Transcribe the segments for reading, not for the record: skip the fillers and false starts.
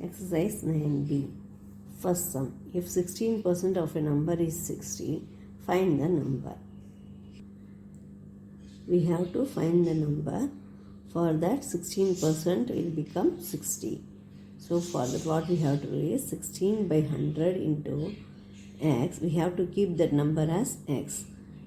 Exercise 9b. First sum. If 16% of a number is 60, find the number. We have to find the number. For that 16% will become 60. So for that what we have to do is 16 by 100 into x. We have to keep that number as x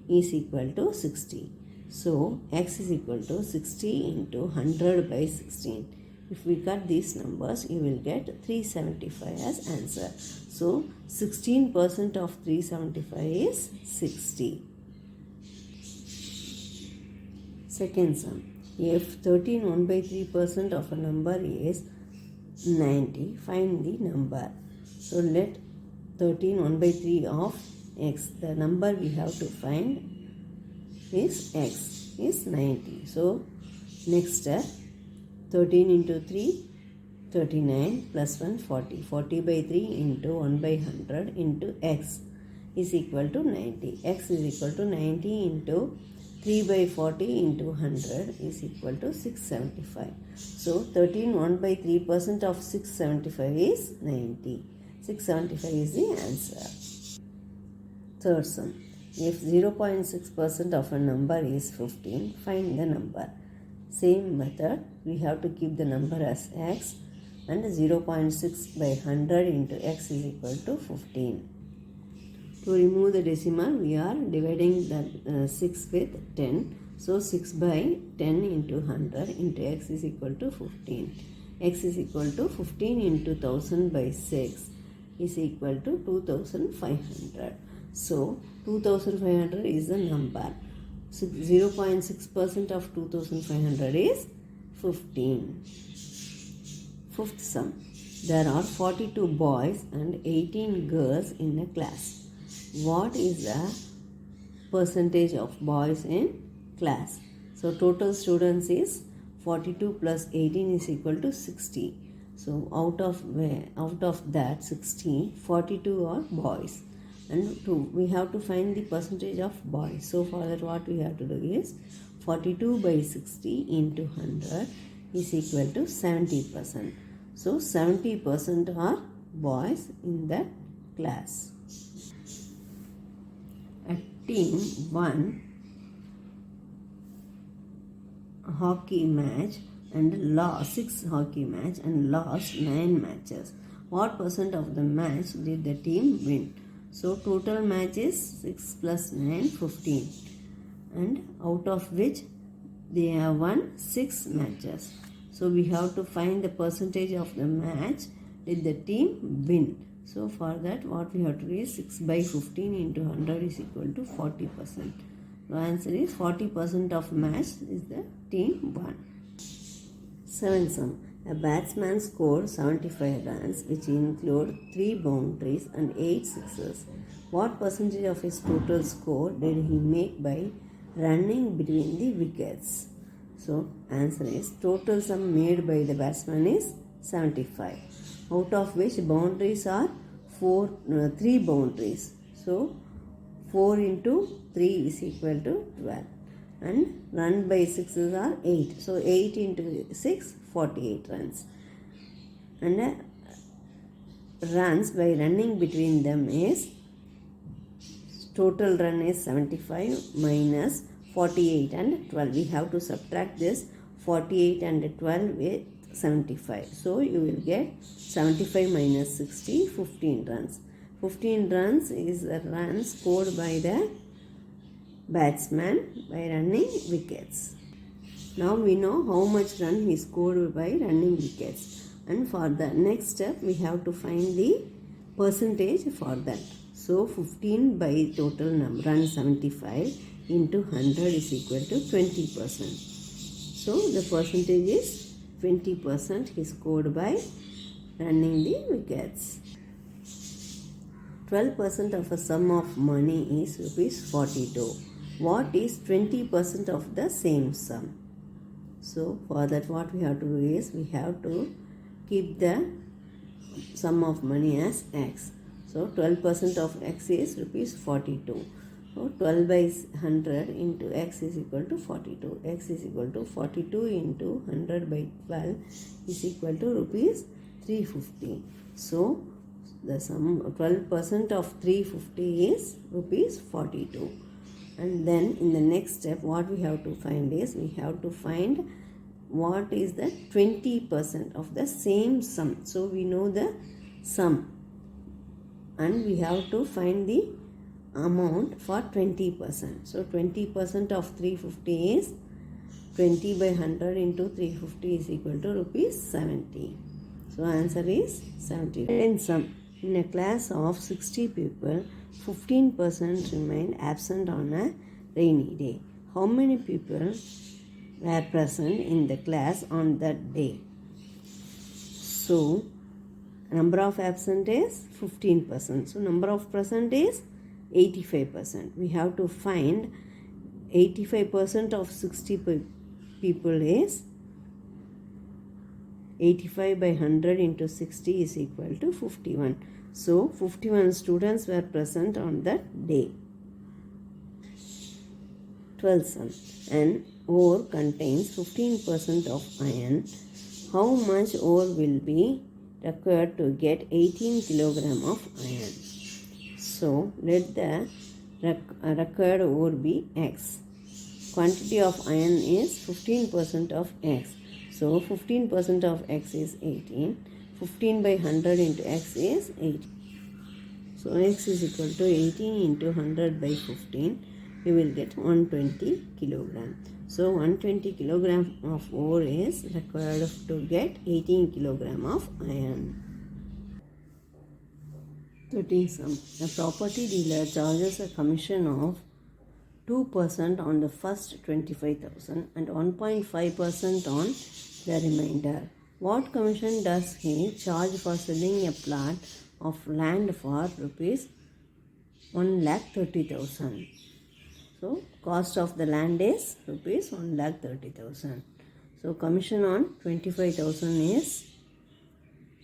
is equal to 60. So x is equal to 60 into 100 by 16. If we cut these numbers, you will get 375 as answer. So 16% of 375 is 60. Second sum. If 13 1 by 3% of a number is 90, find the number. So let 13 1 by 3 of x, the number we have to find is x is 90. So next step, 13 into 3, 39 plus 1, 40. 40 by 3 into 1 by 100 into x is equal to 90. X is equal to 90 into 3 by 40 into 100 is equal to 675. So 13 1 by 3% of 675 is 90. 675 is the answer. Third sum. If 0.6% of a number is 15, find the number. Same method, we have to keep the number as x, and 0.6 by 100 into x is equal to 15. To remove the decimal, we are dividing the 6 with 10. So 6 by 10 into 100 into x is equal to 15. X is equal to 15 into 1000 by 6 is equal to 2500. So 2500 is the number. 0.6% of 2500 is 15. Fifth sum. There are 42 boys and 18 girls in a class. What is the percentage of boys in class? So total students is 42 plus 18 is equal to 60. So out of that 60, 42 are boys. And we have to find the percentage of boys. So for that what we have to do is 42 by 60 into 100 is equal to 70%. So 70% are boys in that class. A team won a hockey match and lost 6 hockey match and lost 9 matches. What percent of the match did the team win? So total match is 6 plus 9, 15. And out of which they have won 6 matches. So we have to find the percentage of the match did the team win. So for that what we have to do is 6 by 15 into 100 is equal to 40%. The answer is 40% of match is the team won. Seventh sum. A batsman scored 75 runs which include 3 boundaries and 8 sixes. What percentage of his total score did he make by running between the wickets? So answer is total sum made by the batsman is 75. Out of which boundaries are 3 boundaries. So 4 into 3 is equal to 12. And run by 6s are 8. So 8 into 6, 48 runs. And runs by running between them is total run is 75 minus 48 and 12. We have to subtract this 48 and 12 with 75. So you will get 75 minus 60, 15 runs. 15 runs is the run scored by the batsman by running wickets. Now we know how much run he scored by running wickets. And for the next step, we have to find the percentage for that. So 15 by total run 75 into 100 is equal to 20%. So the percentage is 20% he scored by running the wickets. 12% of a sum of money is rupees 42. What is 20% of the same sum? So for that what we have to do is we have to keep the sum of money as x. So 12% of x is rupees 42. So 12 by 100 into x is equal to 42. X is equal to 42 into 100 by 12 is equal to rupees 350. So the sum 12% of 350 is rupees 42. And then in the next step what we have to find is, we have to find what is the 20% of the same sum. So we know the sum and we have to find the amount for 20%. So 20% of 350 is 20 by 100 into 350 is equal to rupees 70. So answer is 70. In sum, in a class of 60 people, 15% remained absent on a rainy day. How many people were present in the class on that day? So number of absent is 15%. So number of present is 85%. We have to find 85% of 60 people is 85 by 100 into 60 is equal to 51. So 51 students were present on that day. 12 sum. An ore contains 15% of iron. How much ore will be required to get 18 kilogram of iron? So let the required ore be X. Quantity of iron is 15% of X. So 15% of X is 18. 15 by 100 into X is 18. So X is equal to 18 into 100 by 15. You will get 120 kilogram. So 120 kilogram of ore is required to get 18 kilogram of iron. 13 sum. A property dealer charges a commission of 2% on the first 25,000 and 1.5% on the remainder. What commission does he charge for selling a plot of land for rupees 1,30,000? So cost of the land is rupees 1,30,000. So commission on 25,000 is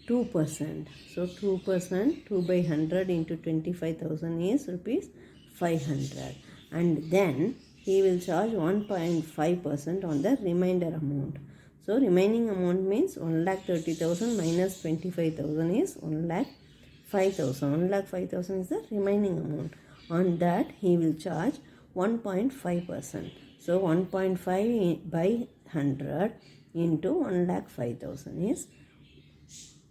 2%. So 2%, 2 by 100 into 25,000 is rupees 500. And then he will charge 1.5% on the remainder amount. So remaining amount means 1,30,000 minus 25,000 is 1,05,000. 1,05,000 is the remaining amount. On that he will charge 1.5%. So 1.5 by 100 into 1,05,000 is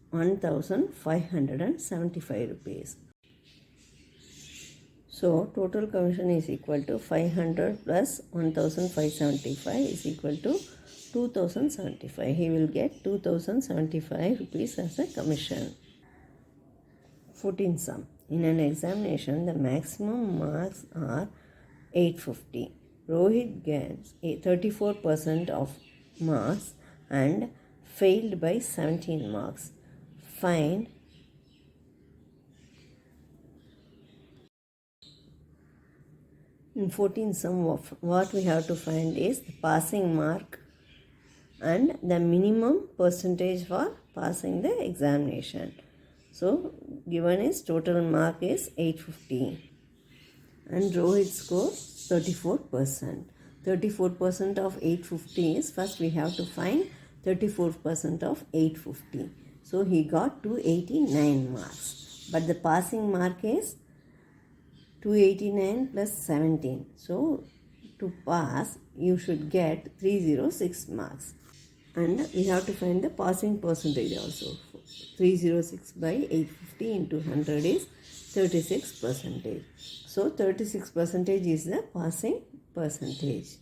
1,575 rupees. So total commission is equal to 500 plus 1,575 is equal to 2,075. He will get 2,075 rupees as a commission. 14 sum. In an examination, the maximum marks are 850. Rohit gets 34% of marks and failed by 17 marks. Find in 14 sum of what we have to find is the passing mark and the minimum percentage for passing the examination. So given is total mark is 850 and Rohit scores 34%. 34% of 850 is, first we have to find 34% of 850. So he got 289 marks. But the passing mark is 289 plus 17. So to pass you should get 306 marks. And we have to find the passing percentage also. 306 by 850 into 100 is 36%. So 36% is the passing percentage.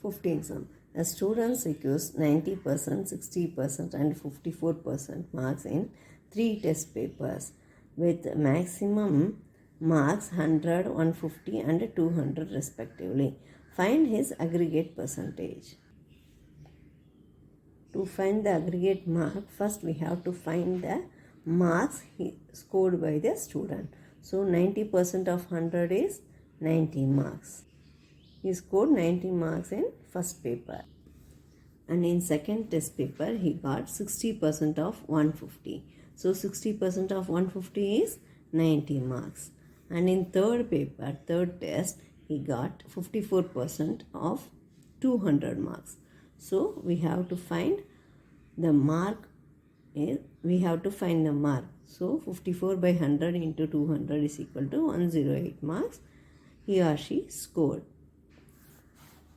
15 sum. A student secures 90%, 60% and 54% marks in 3 test papers with maximum marks 100, 150 and 200 respectively. Find his aggregate percentage. To find the aggregate mark, first we have to find the marks scored by the student. So 90% of 100 is 90 marks. He scored 90 marks in first paper. And in second test paper, he got 60% of 150. So 60% of 150 is 90 marks. And in third paper, third test, he got 54% of 200 marks. So we have to find the mark we have to find the mark. So 54 by 100 into 200 is equal to 108 marks he or she scored.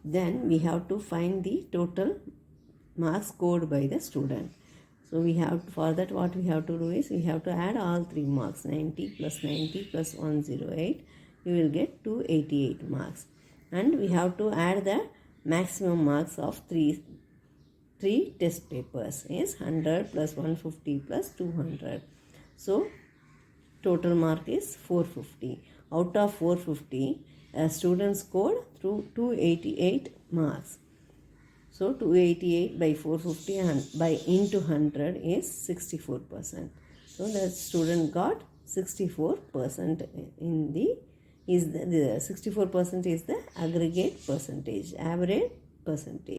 Then we have to find the total marks scored by the student. So we have, for that what we have to do is we have to add all three marks. 90 plus 90 plus 108, you will get 288 marks. And we have to add the maximum marks of three test papers is 100 plus 150 plus 200. So total mark is 450. Out of 450, a student scored through 288 marks. So 288 by 450 and by into 100 is 64%. So the student got 64% in the 64% is the aggregate percentage, average percentage.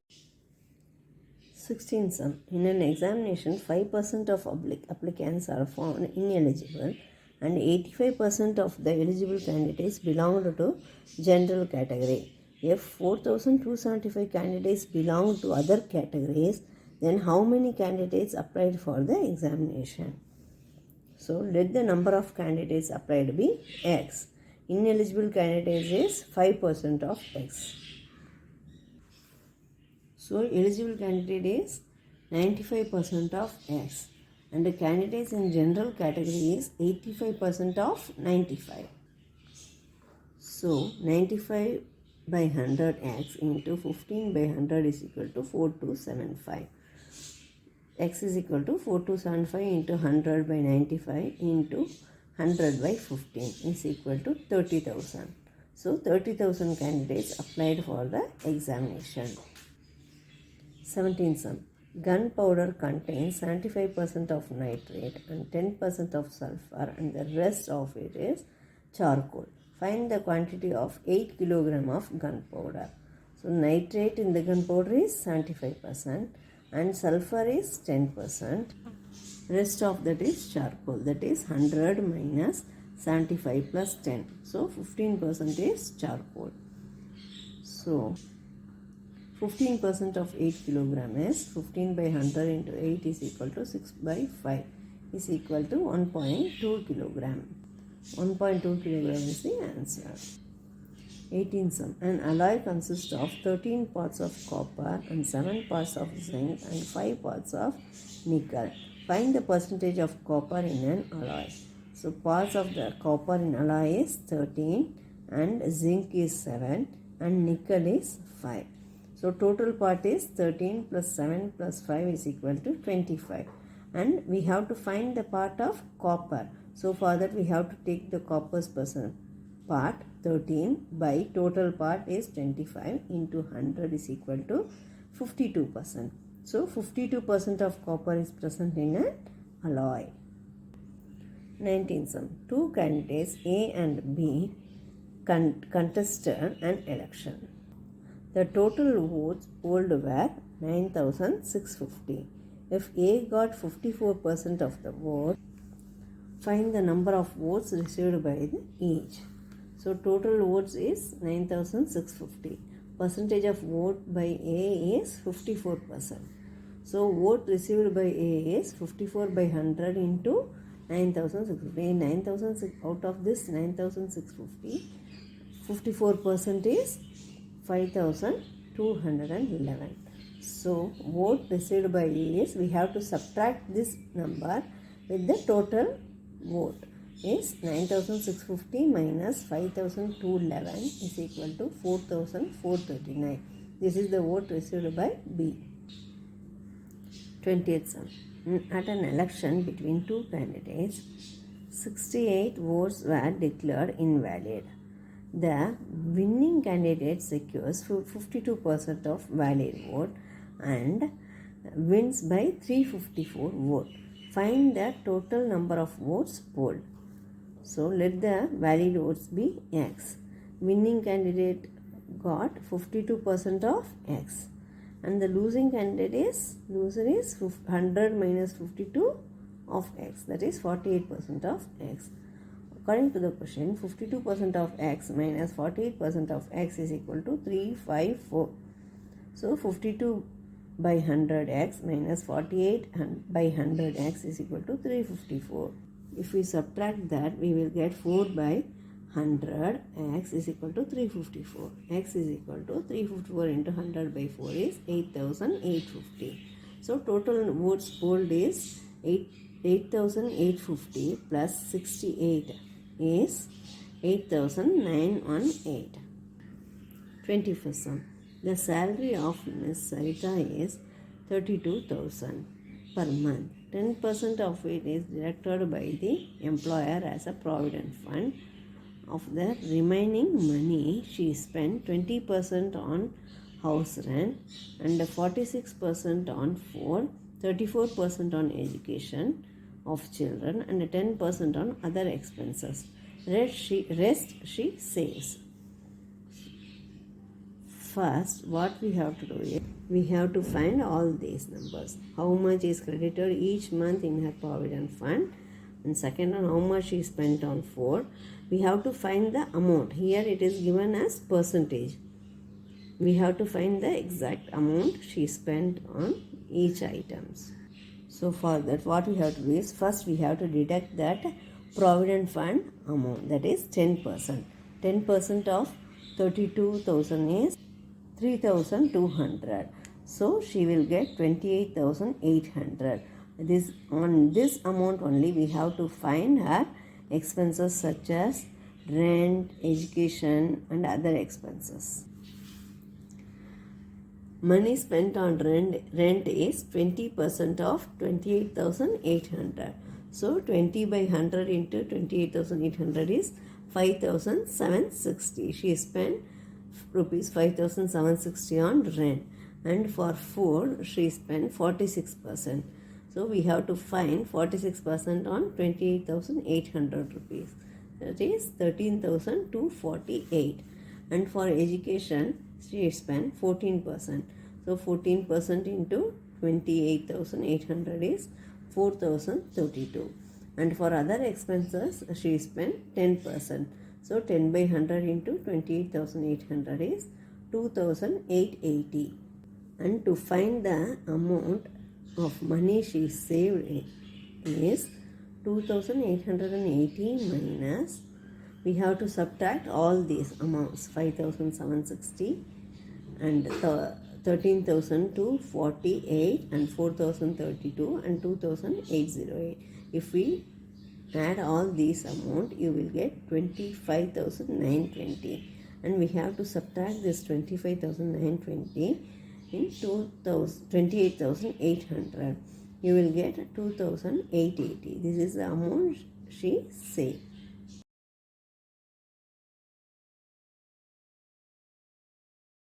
16th sum. In an examination, 5% of applicants are found ineligible and 85% of the eligible candidates belonged to general category. If 4,275 candidates belong to other categories, then how many candidates applied for the examination? So let the number of candidates applied be X. Ineligible candidates is 5% of X. So eligible candidate is 95% of X. And the candidates in general category is 85% of 95. So 95 by 100x into 15 by 100 is equal to 4275. X is equal to 4275 into 100 by 95 into 100 by 15 is equal to 30,000. So 30,000 candidates applied for the examination. 17th sum. Gunpowder contains 75% of nitrate and 10% of sulfur and the rest of it is charcoal. Find the quantity of 8 kg of gunpowder. So nitrate in the gunpowder is 75% and sulfur is 10%. Rest of that is charcoal, that is 100 minus 75 plus 10. So 15% is charcoal. So 15% of 8 kg is 15 by 100 into 8 is equal to 6 by 5 is equal to 1.2 kg. 1.2 kg is the answer. 18th sum. An alloy consists of 13 parts of copper and 7 parts of zinc and 5 parts of nickel. Find the percentage of copper in an alloy. So parts of the copper in alloy is 13 and zinc is 7 and nickel is 5. So total part is 13 plus 7 plus 5 is equal to 25. And we have to find the part of copper. So for that we have to take the copper's part 13 by total part is 25 into 100 is equal to 52%. So 52% of copper is present in an alloy. 19th sum. Two candidates A and B contested an election. The total votes polled were 9,650. If A got 54% of the vote, find the number of votes received by each. So total votes is 9,650. Percentage of vote by A is 54%. So vote received by A is 54 by 100 into 9,650. 9,000 out of this 9,650, 54% is 5,211. So vote received by A is, we have to subtract this number with the total vote is 9,650 minus 5,211 is equal to 4,439. This is the vote received by B. 20th sum. At an election between two candidates, 68 votes were declared invalid. The winning candidate secures 52% of valid vote and wins by 354 votes. Find the total number of votes polled. So let the valid votes be X. Winning candidate got 52% of X. And the losing candidate is, loser is 100 minus 52 of X. That is 48% of X. According to the question, 52% of X minus 48% of X is equal to 354. So 52 by 100x minus 48 by 100x is equal to 354. If we subtract that, we will get 4 by 100 x is equal to 354. X is equal to 354 into 100 by 4 is 8850. So total votes polled is 8850 plus 68 is 8918. 21st sum. The salary of Ms. Sarita is 32,000 per month. 10% of it is deducted by the employer as a provident fund. Of the remaining money, she spent 20% on house rent and 46% on food, 34% on education of children and 10% on other expenses. Rest she saves. First, what we have to do is, we have to find all these numbers. How much is credited each month in her provident fund, and second one, how much she spent on food. We have to find the amount. Here it is given as percentage. We have to find the exact amount she spent on each items. So for that, what we have to do is, first we have to deduct that provident fund amount, that is 10%. 10% of 32,000 is 3,200. So she will get 28,800. On this amount only we have to find her expenses such as rent, education and other expenses. Money spent on rent is 20% of 28,800. So 20 by 100 into 28,800 is 5,760. She spent rupees 5,760 on rent, and for food she spent 46%. So we have to find 46% on 28,800 rupees. That is 13,248. And for education she spent 14%. So 14% into 28,800 is 4,032. And for other expenses she spent 10%. So 10 by 100 into 28,800 is 2,880. And to find the amount of money she saved is 2,880 minus, we have to subtract all these amounts, 5,760 and 13,248 and 4,032 and 2,808. If we add all these amount, you will get 25,920, and we have to subtract this 25,920 in 28,800. You will get 2,880. This is the amount she saved.